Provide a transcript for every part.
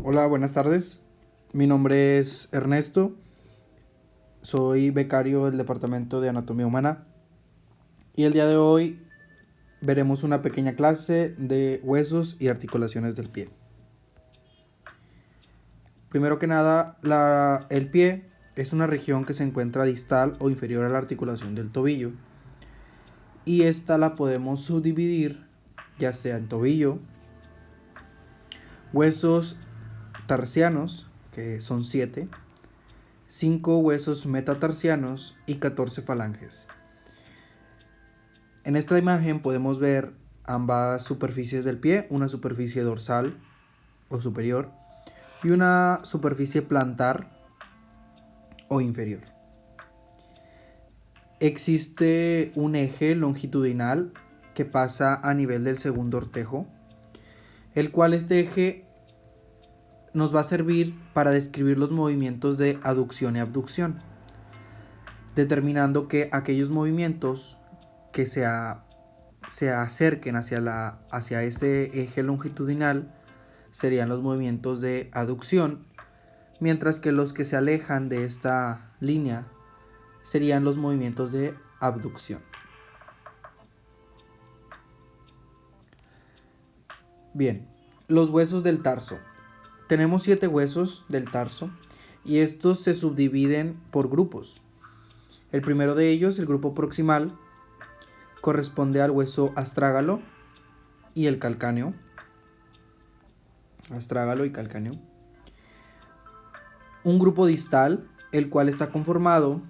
Hola, buenas tardes. Mi nombre es Ernesto. Soy becario del Departamento de Anatomía Humana. Y el día de hoy veremos una pequeña clase de huesos y articulaciones del pie. Primero que nada, el pie es una región que se encuentra distal o inferior a la articulación del tobillo. Y esta la podemos subdividir ya sea en tobillo, huesos tarsianos, que son 7, 5 huesos metatarsianos y 14 falanges. En esta imagen podemos ver ambas superficies del pie, una superficie dorsal o superior y una superficie plantar o inferior. Existe un eje longitudinal que pasa a nivel del segundo ortejo, el cual este eje nos va a servir para describir los movimientos de aducción y abducción, determinando que aquellos movimientos que se acerquen hacia este eje longitudinal serían los movimientos de aducción, mientras que los que se alejan de esta línea serían los movimientos de abducción. Bien, los huesos del tarso. Tenemos 7 huesos del tarso y estos se subdividen por grupos. El primero de ellos, el grupo proximal, corresponde al hueso astrágalo y el calcáneo. Astrágalo y calcáneo. Un grupo distal, el cual está conformado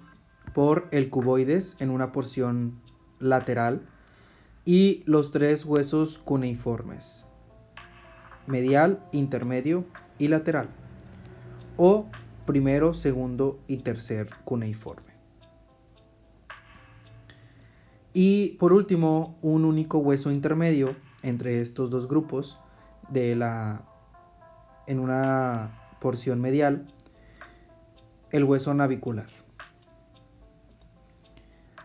por el cuboides en una porción lateral y los 3 huesos cuneiformes, medial, intermedio y lateral, o primero, segundo y tercer cuneiforme. Y por último, un único hueso intermedio entre estos dos grupos en una porción medial, el hueso navicular.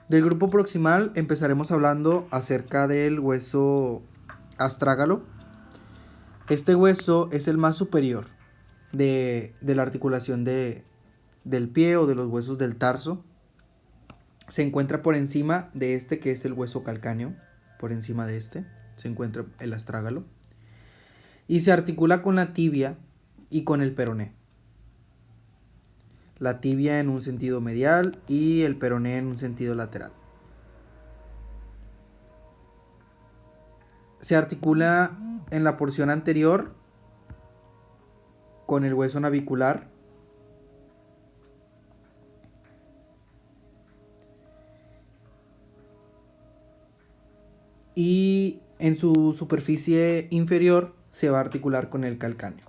Del grupo proximal empezaremos hablando acerca del hueso astrágalo. Este hueso es el más superior de la articulación del pie o de los huesos del tarso. Se encuentra por encima de este, que es el hueso calcáneo. Por encima de este se encuentra el astrágalo. Y se articula con la tibia y con el peroné. La tibia en un sentido medial y el peroné en un sentido lateral. Se articula en la porción anterior con el hueso navicular y en su superficie inferior se va a articular con el calcáneo.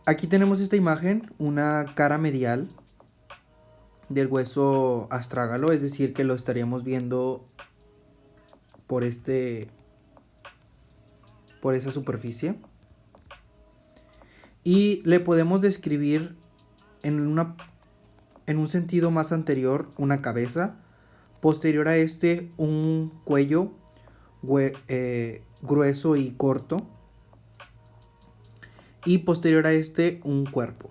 Aquí tenemos esta imagen, una cara medial del hueso astrágalo, es decir, que lo estaríamos viendo por esa superficie. Y le podemos describir en un sentido más anterior una cabeza, posterior a este un cuello grueso y corto, y posterior a este un cuerpo.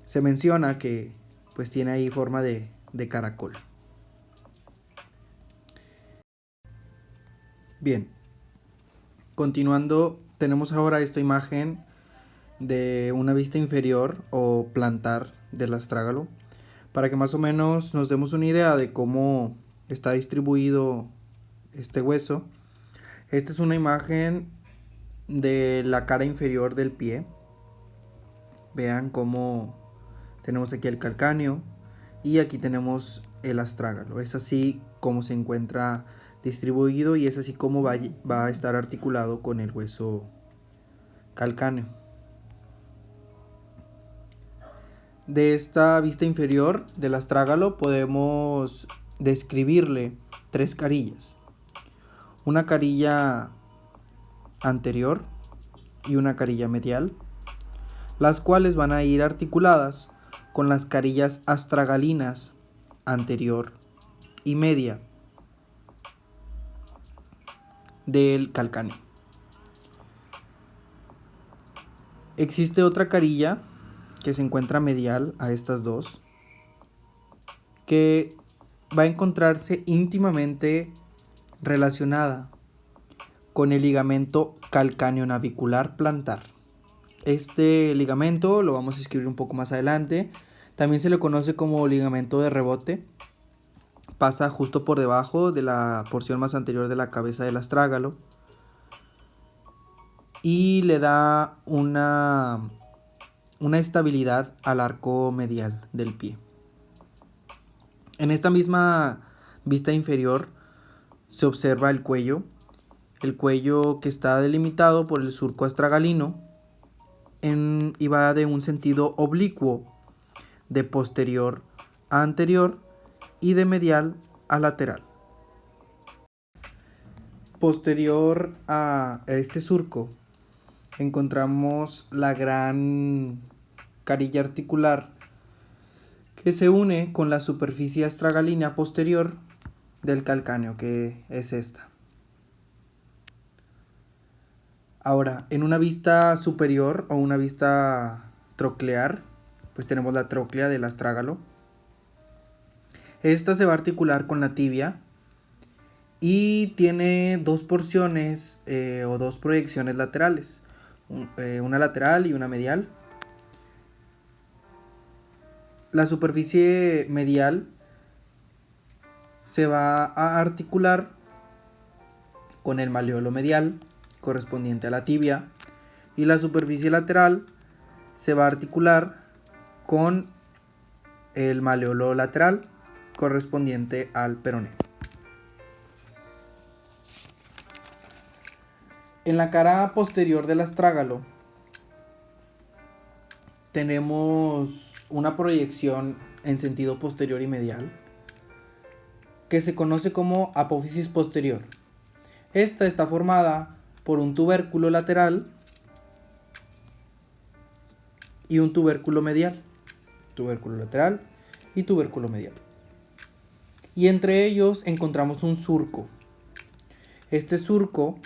Se menciona que pues tiene ahí forma de caracol. Bien, continuando, tenemos ahora esta imagen de una vista inferior o plantar del astrágalo, para que más o menos nos demos una idea de cómo está distribuido este hueso. Esta es una imagen de la cara inferior del pie. Vean cómo tenemos aquí el calcáneo y aquí tenemos el astrágalo. Es así como se encuentra distribuido y es así como va a estar articulado con el hueso calcáneo. De esta vista inferior del astrágalo podemos describirle 3 carillas. Una carilla anterior y una carilla medial, las cuales van a ir articuladas con las carillas astragalinas anterior y media del calcáneo. Existe otra carilla que se encuentra medial a estas dos, que va a encontrarse íntimamente relacionada con el ligamento calcáneo navicular plantar. Este ligamento lo vamos a escribir un poco más adelante. También se le conoce como ligamento de rebote. Pasa justo por debajo de la porción más anterior de la cabeza del astrágalo y le da una estabilidad al arco medial del pie. En esta misma vista inferior se observa el cuello que está delimitado por el surco astragalino y va de un sentido oblicuo, de posterior a anterior y de medial a lateral. Posterior a este surco encontramos la gran carilla articular que se une con la superficie astragalínea posterior del calcáneo, que es esta. Ahora, en una vista superior o una vista troclear, pues tenemos la tróclea del astrágalo. Esta se va a articular con la tibia y tiene dos porciones o dos proyecciones laterales, una lateral y una medial. La superficie medial se va a articular con el maleolo medial correspondiente a la tibia y la superficie lateral se va a articular con el maleolo lateral correspondiente al peroné. En la cara posterior del astrágalo tenemos una proyección en sentido posterior y medial que se conoce como apófisis posterior. Esta está formada por un tubérculo lateral y un tubérculo medial. Tubérculo lateral y tubérculo medial. Y entre ellos encontramos un surco. Este surco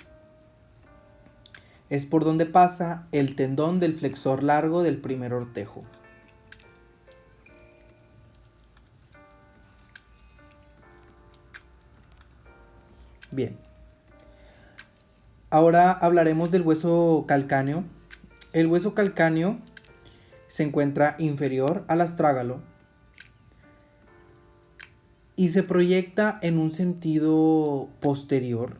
es por donde pasa el tendón del flexor largo del primer ortejo. Bien. Ahora hablaremos del hueso calcáneo. El hueso calcáneo se encuentra inferior al astrágalo y se proyecta en un sentido posterior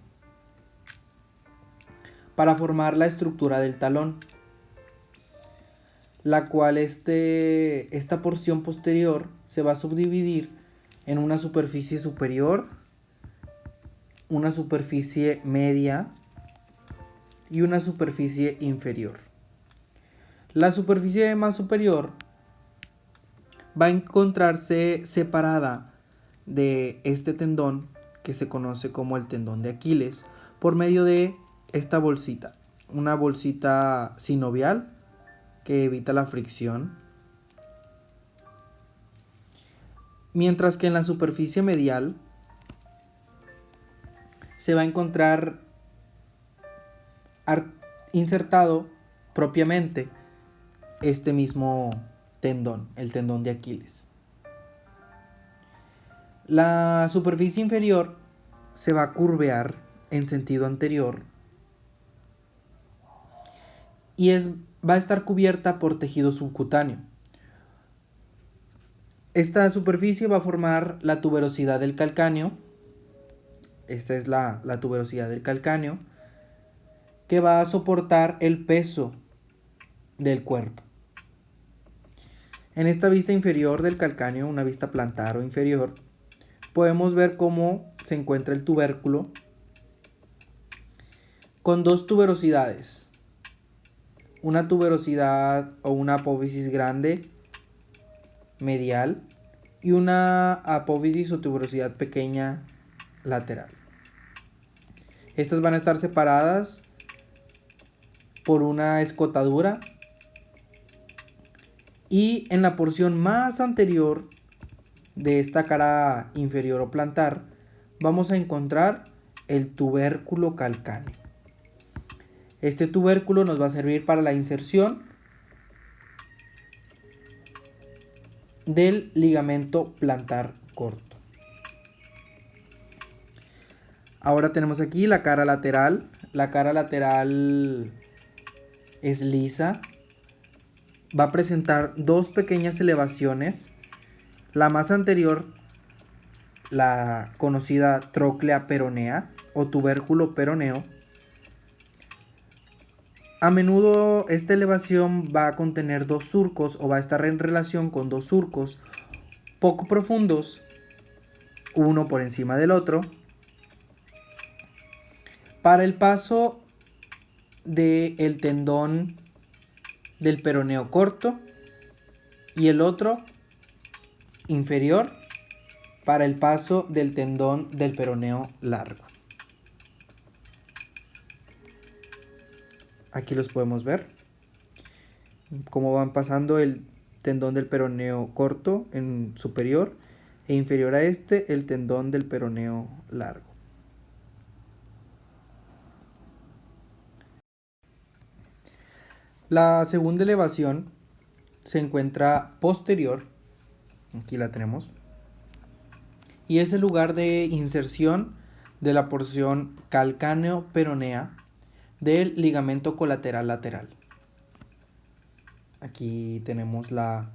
para formar la estructura del talón, la cual esta porción posterior se va a subdividir en una superficie superior, una superficie media y una superficie inferior. La superficie más superior va a encontrarse separada de este tendón que se conoce como el tendón de Aquiles por medio de esta bolsita, una bolsita sinovial que evita la fricción, mientras que en la superficie medial se va a encontrar insertado propiamente este mismo tendón, el tendón de Aquiles. La superficie inferior se va a curvear en sentido anterior y va a estar cubierta por tejido subcutáneo. Esta superficie va a formar la tuberosidad del calcáneo. Esta es la tuberosidad del calcáneo, que va a soportar el peso del cuerpo. En esta vista inferior del calcáneo, una vista plantar o inferior, podemos ver cómo se encuentra el tubérculo con dos tuberosidades. Una tuberosidad o una apófisis grande medial y una apófisis o tuberosidad pequeña lateral. Estas van a estar separadas por una escotadura y en la porción más anterior de esta cara inferior o plantar vamos a encontrar el tubérculo calcáneo. Este tubérculo nos va a servir para la inserción del ligamento plantar corto. Ahora tenemos aquí la cara lateral. La cara lateral es lisa. Va a presentar dos pequeñas elevaciones. La más anterior, la conocida tróclea peronea o tubérculo peroneo. A menudo esta elevación va a contener dos surcos o va a estar en relación con dos surcos poco profundos, uno por encima del otro, para el paso del tendón del peroneo corto y el otro inferior para el paso del tendón del peroneo largo. Aquí los podemos ver, cómo van pasando el tendón del peroneo corto en superior e inferior a este el tendón del peroneo largo. La segunda elevación se encuentra posterior, aquí la tenemos, y es el lugar de inserción de la porción calcáneo-peronea del ligamento colateral lateral. Aquí tenemos la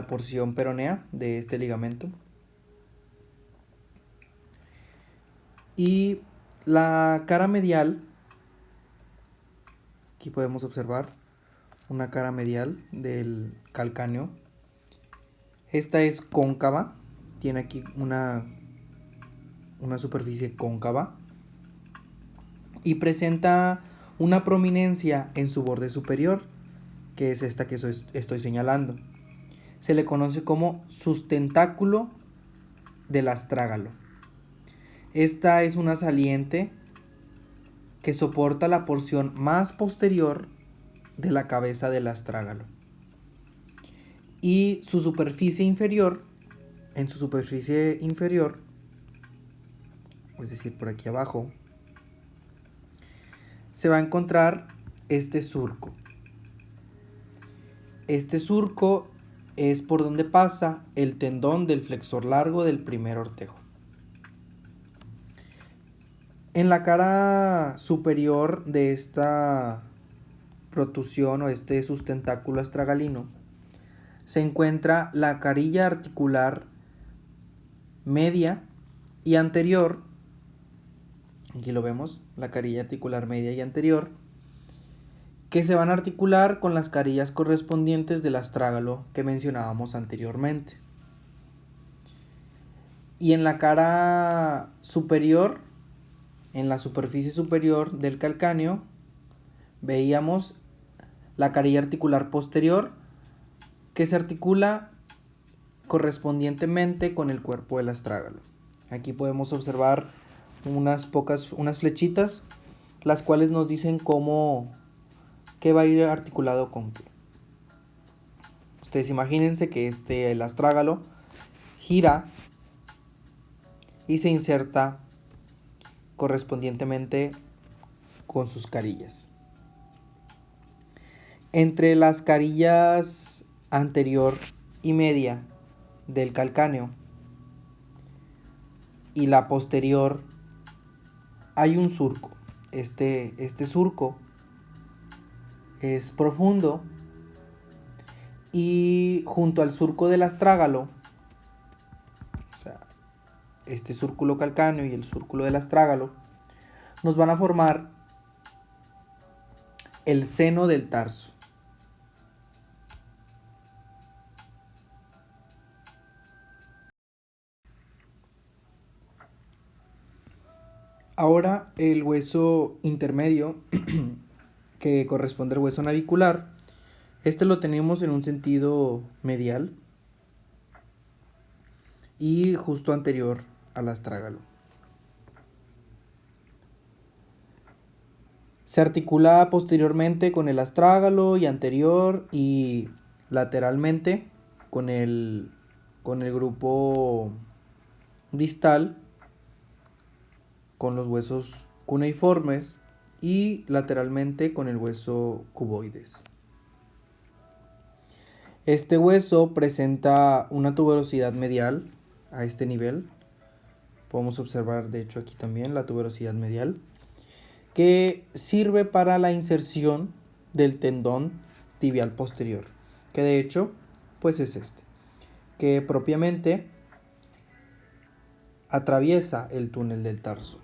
porción peronea de este ligamento. Y la cara medial, aquí podemos observar una cara medial del calcáneo. Esta es cóncava, tiene aquí una superficie cóncava y presenta una prominencia en su borde superior, que es esta que estoy señalando. Se le conoce como sustentáculo del astrágalo. Esta es una saliente que soporta la porción más posterior de la cabeza del astrágalo. Y su superficie inferior, en su superficie inferior, es decir, por aquí abajo, se va a encontrar este surco. Este surco es por donde pasa el tendón del flexor largo del primer ortejo. En la cara superior de esta protusión o este sustentáculo astragalino se encuentra la carilla articular media y anterior. Aquí lo vemos, la carilla articular media y anterior, que se van a articular con las carillas correspondientes del astrágalo que mencionábamos anteriormente. Y en la cara superior, en la superficie superior del calcáneo, veíamos la carilla articular posterior que se articula correspondientemente con el cuerpo del astrágalo. Aquí podemos observar unas flechitas, las cuales nos dicen qué va a ir articulado con qué. Ustedes imagínense que el astrágalo gira y se inserta correspondientemente con sus carillas. Entre las carillas anterior y media del calcáneo y la posterior hay un surco. Este surco es profundo y junto al surco del astrágalo, o sea, este círculo calcáneo y el círculo del astrágalo, nos van a formar el seno del tarso. Ahora el hueso intermedio, que corresponde al hueso navicular, este lo tenemos en un sentido medial y justo anterior al astrágalo. Se articula posteriormente con el astrágalo y anterior y lateralmente con el grupo distal, con los huesos cuneiformes y lateralmente con el hueso cuboides. Este hueso presenta una tuberosidad medial a este nivel. Podemos observar de hecho aquí también la tuberosidad medial, que sirve para la inserción del tendón tibial posterior, que de hecho pues es este, que propiamente atraviesa el túnel del tarso.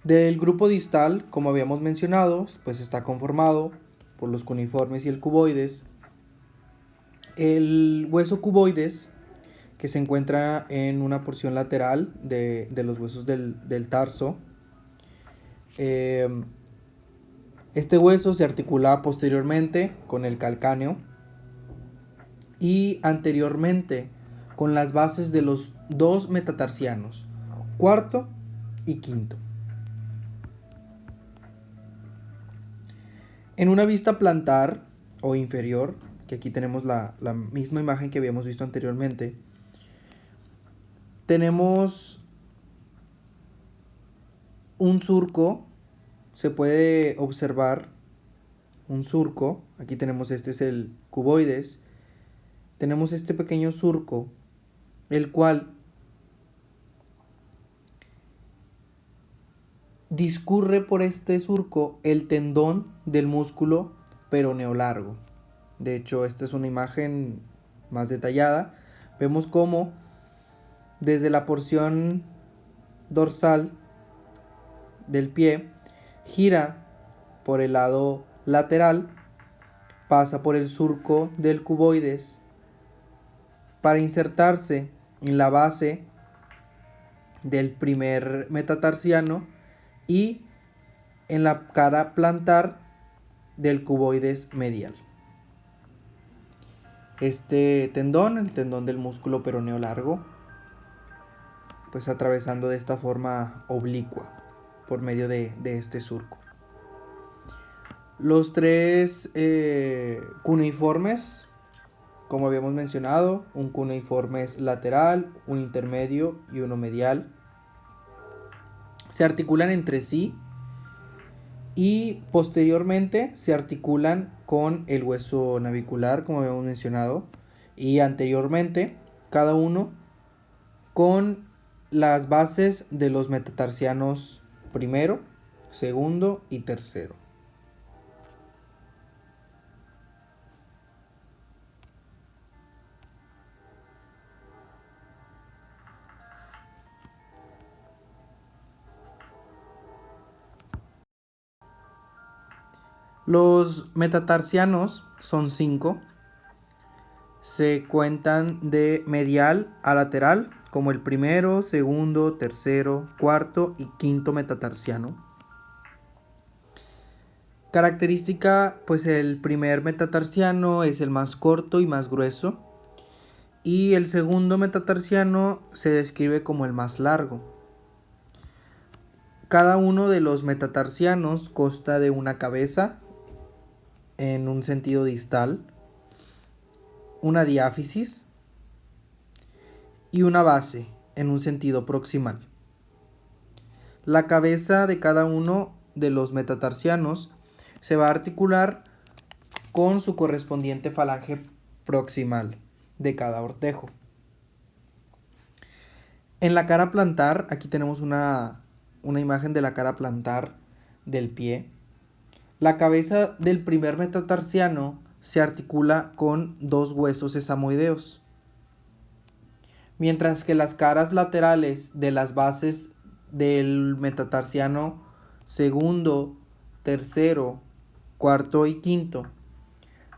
Del grupo distal, como habíamos mencionado, pues está conformado por los cuneiformes y el cuboides. El hueso cuboides, que se encuentra en una porción lateral de los huesos del tarso. Este hueso se articula posteriormente con el calcáneo y anteriormente con las bases de los dos metatarsianos, cuarto y quinto. En una vista plantar o inferior, que aquí tenemos la misma imagen que habíamos visto anteriormente, tenemos un surco, se puede observar un surco, aquí tenemos este es el cuboides, tenemos este pequeño surco, el cual discurre por este surco el tendón del músculo peroneo largo. De hecho, esta es una imagen más detallada. Vemos cómo desde la porción dorsal del pie gira por el lado lateral, pasa por el surco del cuboides para insertarse en la base del primer metatarsiano y en la cara plantar del cuboides medial. Este tendón, el tendón del músculo peroneo largo, pues atravesando de esta forma oblicua por medio de este surco. Los tres cuneiformes, como habíamos mencionado, un cuneiforme es lateral, un intermedio y uno medial, se articulan entre sí y posteriormente se articulan con el hueso navicular, como habíamos mencionado, y anteriormente cada uno con las bases de los metatarsianos primero, segundo y tercero. Los metatarsianos son 5. Se cuentan de medial a lateral, como el primero, segundo, tercero, cuarto y quinto metatarsiano. Característica, pues el primer metatarsiano es el más corto y más grueso, y el segundo metatarsiano se describe como el más largo. Cada uno de los metatarsianos consta de una cabeza en un sentido distal, una diáfisis y una base en un sentido proximal. La cabeza de cada uno de los metatarsianos se va a articular con su correspondiente falange proximal de cada ortejo. En la cara plantar, aquí tenemos una imagen de la cara plantar del pie. La cabeza del primer metatarsiano se articula con dos huesos sesamoideos, mientras que las caras laterales de las bases del metatarsiano segundo, tercero, cuarto y quinto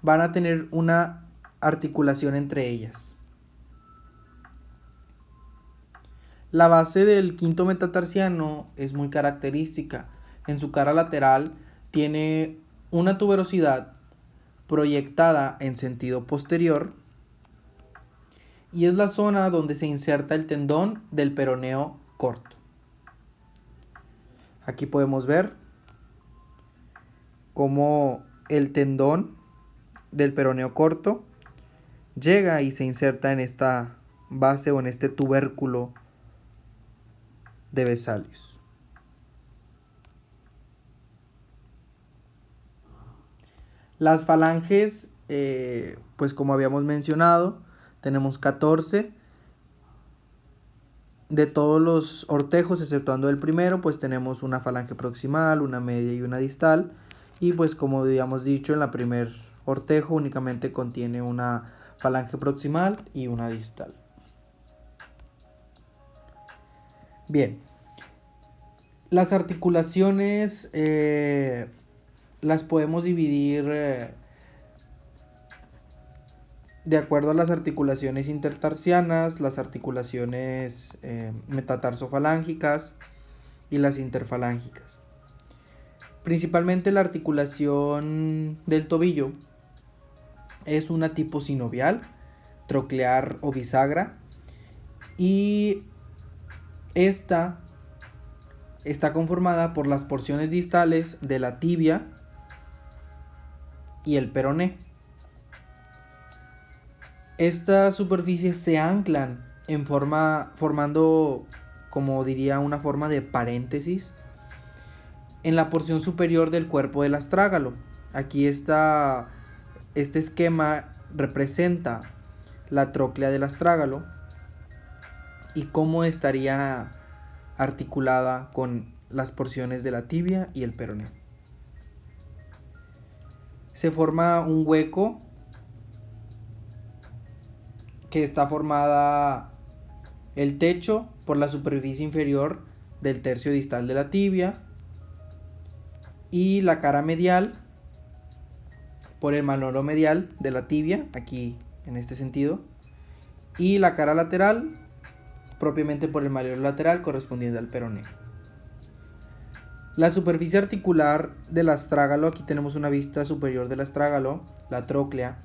van a tener una articulación entre ellas. La base del quinto metatarsiano es muy característica. En su cara lateral tiene una tuberosidad proyectada en sentido posterior y es la zona donde se inserta el tendón del peroneo corto. Aquí podemos ver cómo el tendón del peroneo corto llega y se inserta en esta base o en este tubérculo de Vesalius. Las falanges, pues como habíamos mencionado, tenemos 14. De todos los ortejos, exceptuando el primero, pues tenemos una falange proximal, una media y una distal. Y pues como habíamos dicho, en la primer ortejo únicamente contiene una falange proximal y una distal. Bien, las articulaciones las podemos dividir de acuerdo a las articulaciones intertarsianas, las articulaciones metatarsofalángicas y las interfalángicas. Principalmente la articulación del tobillo es una tipo sinovial, troclear o bisagra, y esta está conformada por las porciones distales de la tibia y el peroné. Estas superficies se anclan formando, como diría, una forma de paréntesis en la porción superior del cuerpo del astrágalo. Aquí este esquema representa la tróclea del astrágalo y cómo estaría articulada con las porciones de la tibia y el peroné. Se forma un hueco que está formada el techo por la superficie inferior del tercio distal de la tibia y la cara medial por el maloro medial de la tibia, aquí en este sentido, y la cara lateral propiamente por el maloro lateral correspondiente al peroné. La superficie articular del astrágalo, aquí tenemos una vista superior del astrágalo, la tróclea,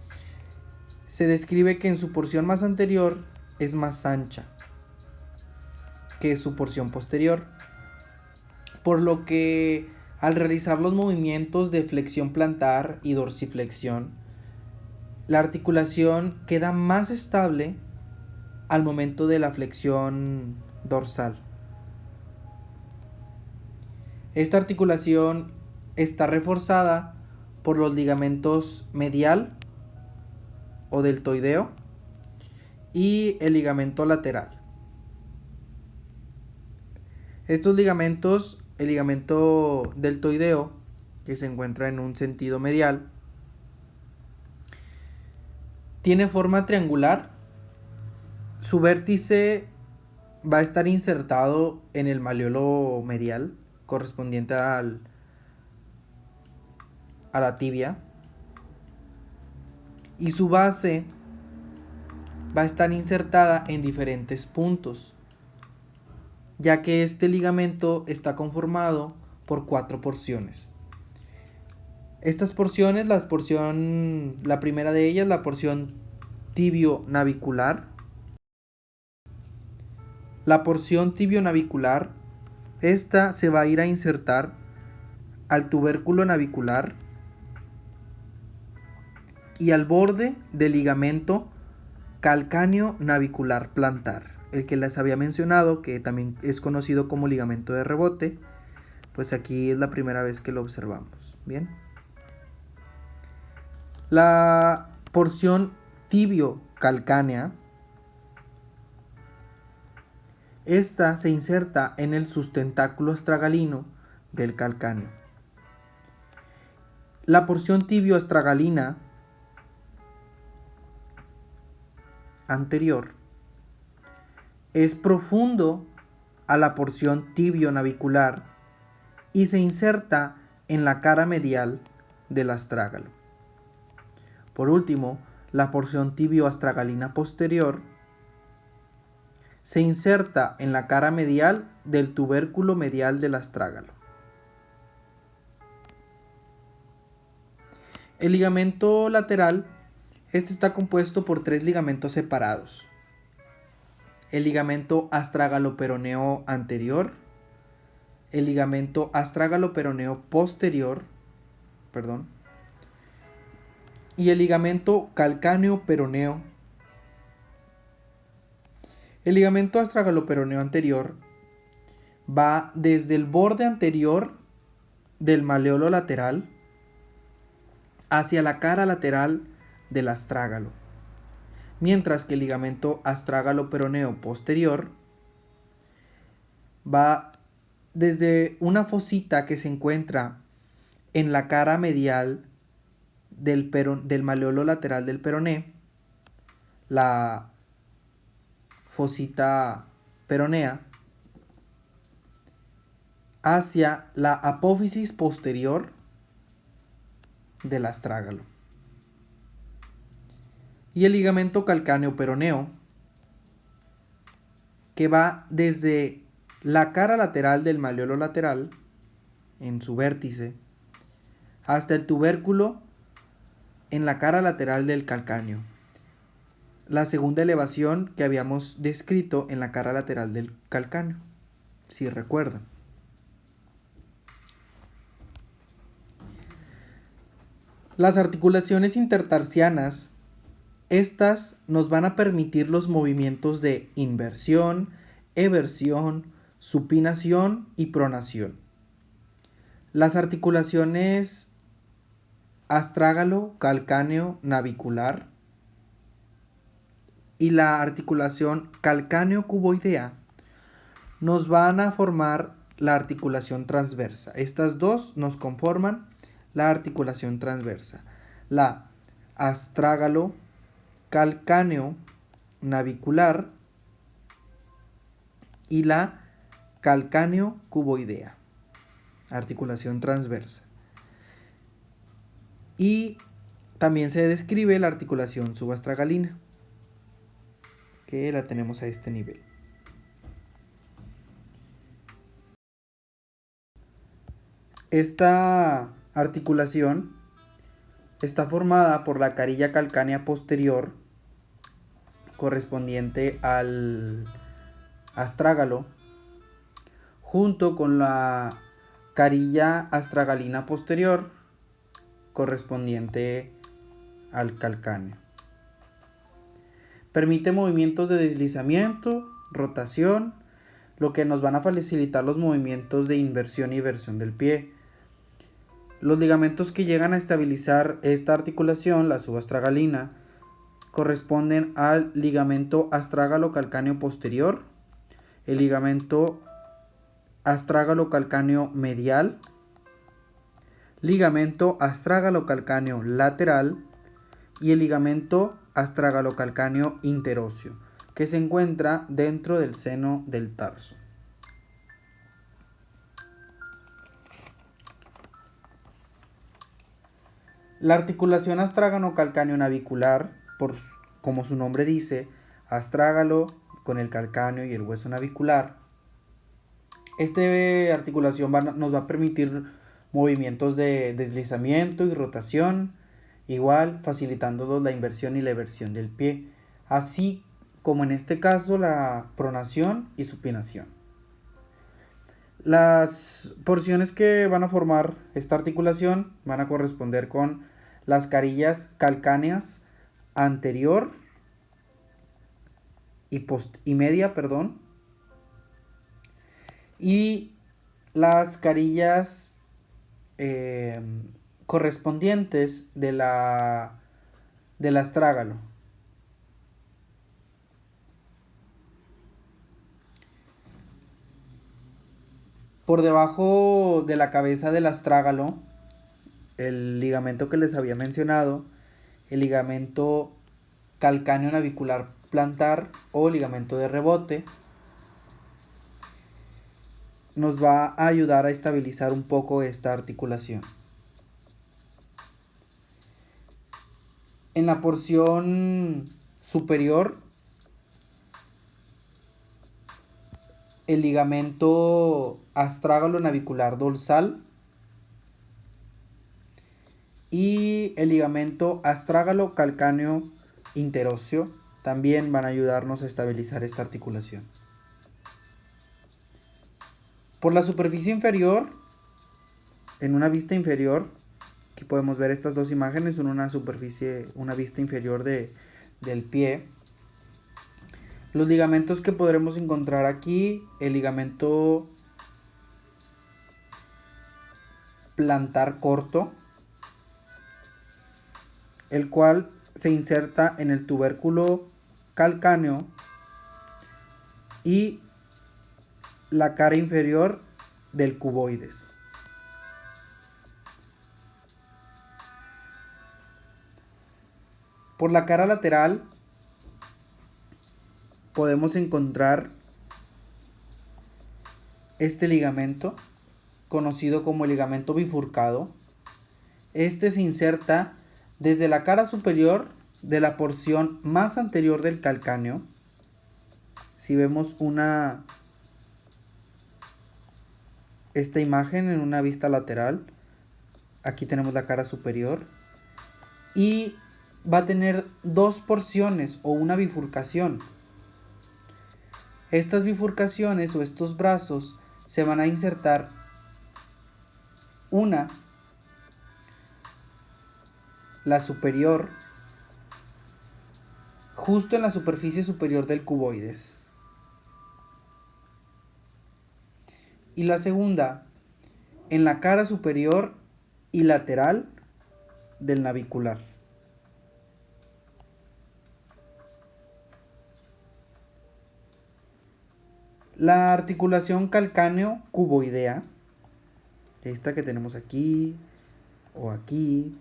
se describe que en su porción más anterior es más ancha que su porción posterior, por lo que al realizar los movimientos de flexión plantar y dorsiflexión, la articulación queda más estable al momento de la flexión dorsal. Esta articulación está reforzada por los ligamentos medial o deltoideo y el ligamento lateral. Estos ligamentos, el ligamento deltoideo, que se encuentra en un sentido medial, tiene forma triangular. Su vértice va a estar insertado en el malleolo medial correspondiente a la tibia, y su base va a estar insertada en diferentes puntos, ya que este ligamento está conformado por 4 porciones. Estas porciones, la primera de ellas, la porción tibio-navicular. La porción tibio-navicular, esta se va a ir a insertar al tubérculo navicular y al borde del ligamento calcáneo navicular plantar, el que les había mencionado, que también es conocido como ligamento de rebote. Pues aquí es la primera vez que lo observamos. Bien. La porción tibio-calcánea, esta se inserta en el sustentáculo astragalino del calcáneo. La porción tibio-astragalina anterior es profundo a la porción tibio-navicular y se inserta en la cara medial del astrágalo. Por último, la porción tibio-astragalina posterior se inserta en la cara medial del tubérculo medial del astrágalo. El ligamento lateral, este está compuesto por 3 ligamentos separados. El ligamento astrágalo-peroneo anterior, el ligamento astrágalo-peroneo posterior, y el ligamento calcáneo-peroneo. El ligamento astrágalo-peroneo anterior va desde el borde anterior del malleolo lateral hacia la cara lateral del astrágalo, mientras que el ligamento astrágalo-peroneo posterior va desde una fosita que se encuentra en la cara medial del maleolo lateral del peroné, la fosita peronea, hacia la apófisis posterior del astrágalo. Y el ligamento calcáneo peroneo, que va desde la cara lateral del maleolo lateral, en su vértice, hasta el tubérculo en la cara lateral del calcáneo. La segunda elevación que habíamos descrito en la cara lateral del calcáneo, si recuerdan. Las articulaciones intertarsianas, estas nos van a permitir los movimientos de inversión, eversión, supinación y pronación. Las articulaciones astrágalo, calcáneo, navicular y la articulación calcáneo-cuboidea nos van a formar la articulación transversa. Estas dos nos conforman la articulación transversa. La astrágalo, calcáneo, navicular y la calcáneo-cuboidea, articulación transversa. Y también se describe la articulación subastragalina, que la tenemos a este nivel. Esta articulación está formada por la carilla calcánea posterior, correspondiente al astrágalo, junto con la carilla astragalina posterior, correspondiente al calcáneo. Permite movimientos de deslizamiento, rotación, lo que nos van a facilitar los movimientos de inversión y eversión del pie. Los ligamentos que llegan a estabilizar esta articulación, la subastragalina, corresponden al ligamento astrágalo calcáneo posterior, el ligamento astrágalo calcáneo medial, ligamento astrágalo calcáneo lateral y el ligamento astrágalo calcáneo interóseo, que se encuentra dentro del seno del tarso. La articulación astrágalo calcáneo navicular, como su nombre dice, astrágalo con el calcáneo y el hueso navicular. Esta articulación nos va a permitir movimientos de deslizamiento y rotación, igual facilitándonos la inversión y la eversión del pie, así como en este caso la pronación y supinación. Las porciones que van a formar esta articulación van a corresponder con las carillas calcáneas anterior y media, y las carillas correspondientes del astrágalo. Por debajo de la cabeza del astrágalo, el ligamento que les había mencionado, el ligamento calcáneo navicular plantar o ligamento de rebote, nos va a ayudar a estabilizar un poco esta articulación. En la porción superior, el ligamento astrágalo navicular dorsal y el ligamento astrágalo calcáneo interóseo también van a ayudarnos a estabilizar esta articulación. Por la superficie inferior, en una vista inferior, aquí podemos ver estas dos imágenes, en una vista inferior del pie. Los ligamentos que podremos encontrar aquí, el ligamento plantar corto, el cual se inserta en el tubérculo calcáneo y la cara inferior del cuboides. Por la cara lateral podemos encontrar este ligamento, conocido como el ligamento bifurcado. Este se inserta desde la cara superior de la porción más anterior del calcáneo. Si vemos esta imagen en una vista lateral, aquí tenemos la cara superior y va a tener dos porciones o una bifurcación. Estas bifurcaciones o estos brazos se van a insertar la superior, justo en la superficie superior del cuboides, y la segunda en la cara superior y lateral del navicular. La articulación calcáneo-cuboidea, esta que tenemos aquí o aquí,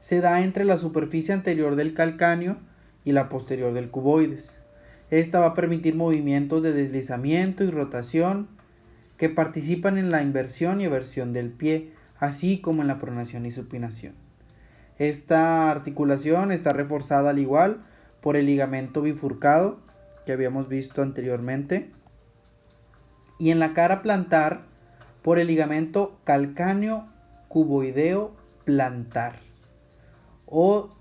se da entre la superficie anterior del calcáneo y la posterior del cuboides. Esta va a permitir movimientos de deslizamiento y rotación que participan en la inversión y eversión del pie, así como en la pronación y supinación. Esta articulación está reforzada al igual por el ligamento bifurcado que habíamos visto anteriormente, y en la cara plantar por el ligamento calcáneo cuboideo plantar, o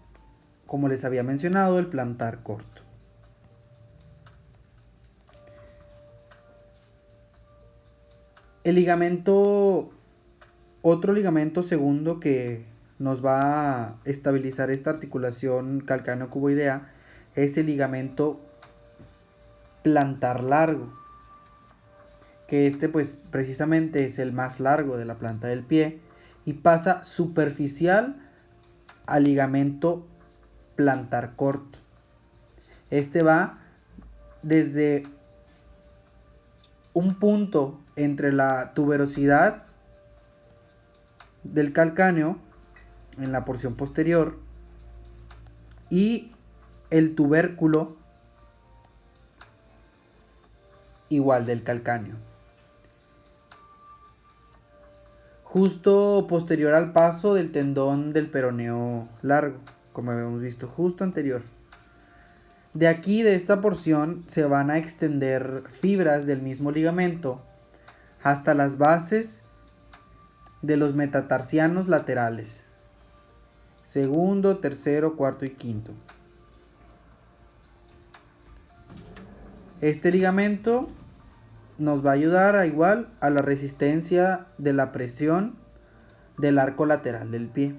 como les había mencionado, el plantar corto. El ligamento, otro ligamento segundo que nos va a estabilizar esta articulación calcáneo cuboidea es el ligamento plantar largo, que pues precisamente es el más largo de la planta del pie y pasa superficial al ligamento plantar corto. Este va desde un punto entre la tuberosidad del calcáneo en la porción posterior y el tubérculo igual del calcáneo, justo posterior al paso del tendón del peroneo largo, como habíamos visto justo anterior. De aquí, de esta porción, se van a extender fibras del mismo ligamento hasta las bases de los metatarsianos laterales, segundo, tercero, cuarto y quinto. Este ligamento nos va a ayudar a la resistencia de la presión del arco lateral del pie.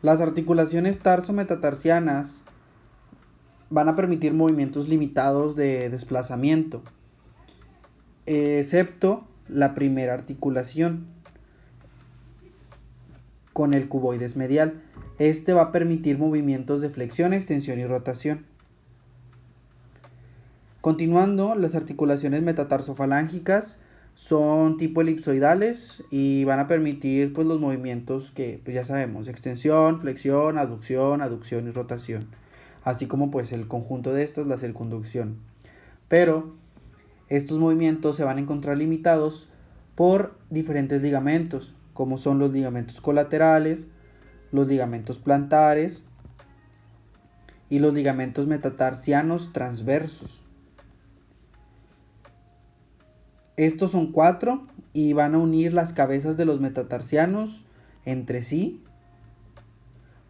Las articulaciones tarso-metatarsianas van a permitir movimientos limitados de desplazamiento, excepto la primera articulación con el cuboides medial. Este va a permitir movimientos de flexión, extensión y rotación. Continuando, las articulaciones metatarsofalángicas son tipo elipsoidales y van a permitir pues los movimientos que pues ya sabemos: extensión, flexión, aducción y rotación, así como pues el conjunto de estas, la circunducción. Pero estos movimientos se van a encontrar limitados por diferentes ligamentos, como son los ligamentos colaterales, los ligamentos plantares y los ligamentos metatarsianos transversos. Estos son 4 y van a unir las cabezas de los metatarsianos entre sí,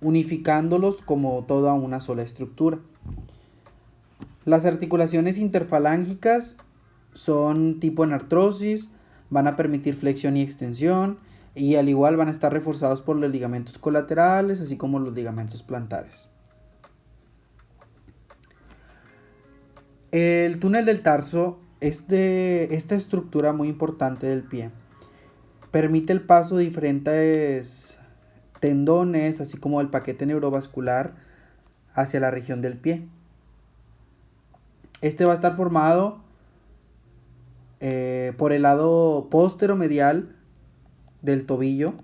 unificándolos como toda una sola estructura. Las articulaciones interfalángicas son tipo anartrosis, van a permitir flexión y extensión, y al igual van a estar reforzados por los ligamentos colaterales, así como los ligamentos plantares. El túnel del tarso es de esta estructura muy importante del pie, permite el paso de diferentes tendones, así como el paquete neurovascular hacia la región del pie. Este va a estar formado por el lado posteromedial del tobillo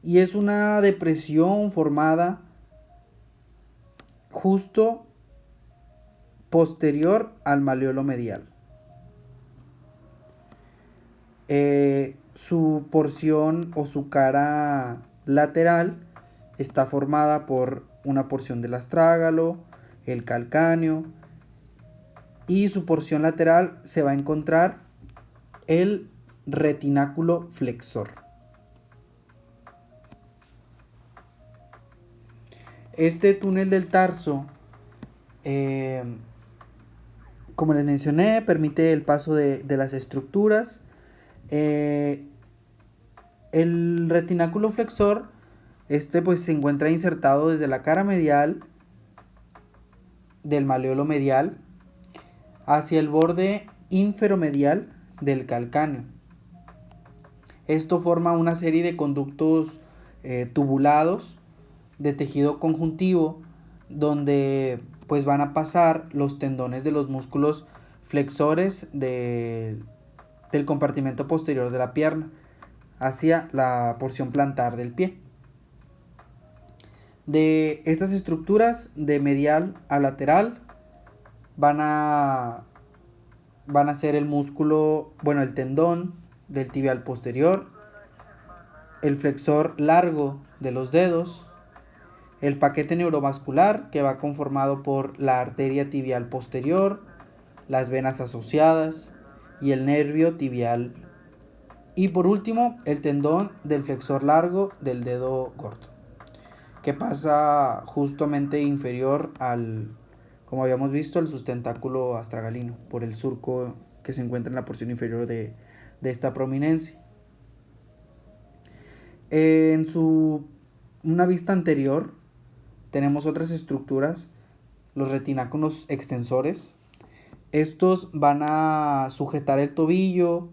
y es una depresión formada justo posterior al malleolo medial. Su porción o su cara lateral está formada por una porción del astrágalo, el calcáneo, y su porción lateral se va a encontrar el retináculo flexor. Este túnel del tarso, como les mencioné, permite el paso de las estructuras. El retináculo flexor, pues se encuentra insertado desde la cara medial del malleolo medial hacia el borde inferomedial del calcáneo. Esto forma una serie de conductos tubulados de tejido conjuntivo donde pues van a pasar los tendones de los músculos flexores del compartimento posterior de la pierna hacia la porción plantar del pie. De estas estructuras, de medial a lateral, van a ser el músculo, el tendón del tibial posterior, el flexor largo de los dedos, el paquete neurovascular que va conformado por la arteria tibial posterior, las venas asociadas y el nervio tibial. Y por último, el tendón del flexor largo del dedo gordo, que pasa justamente inferior al, como habíamos visto, al sustentáculo astragalino, por el surco que se encuentra en la porción inferior de esta prominencia. En una vista anterior tenemos otras estructuras, los retináculos extensores. Estos van a sujetar el tobillo,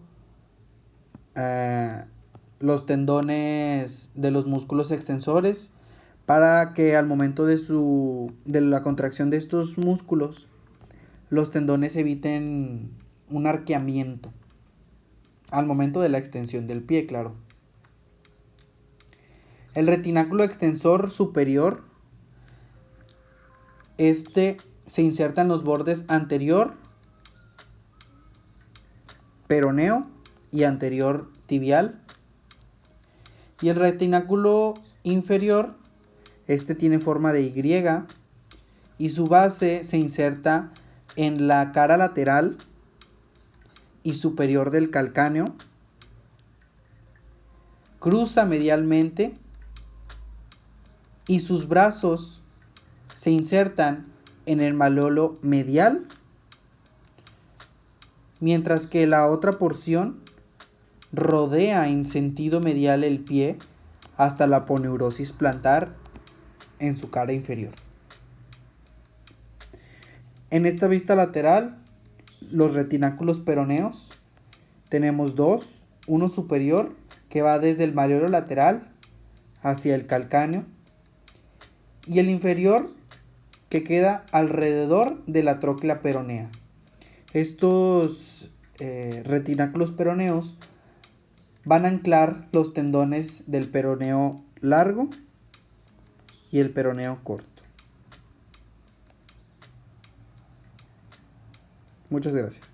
los tendones de los músculos extensores, para que al momento de la contracción de estos músculos, los tendones eviten un arqueamiento al momento de la extensión del pie, claro. El retináculo extensor superior, se inserta en los bordes anterior peroneo y anterior tibial. Y el retináculo inferior, tiene forma de Y y su base se inserta en la cara lateral y superior del calcáneo, cruza medialmente y sus brazos se insertan en el malleolo medial, mientras que la otra porción rodea en sentido medial el pie hasta la aponeurosis plantar en su cara inferior. En esta vista lateral, los retináculos peroneos, tenemos dos, uno superior que va desde el malleolo lateral hacia el calcáneo y el inferior que queda alrededor de la tróquea peronea. Estos retináculos peroneos van a anclar los tendones del peroneo largo y el peroneo corto. Muchas gracias.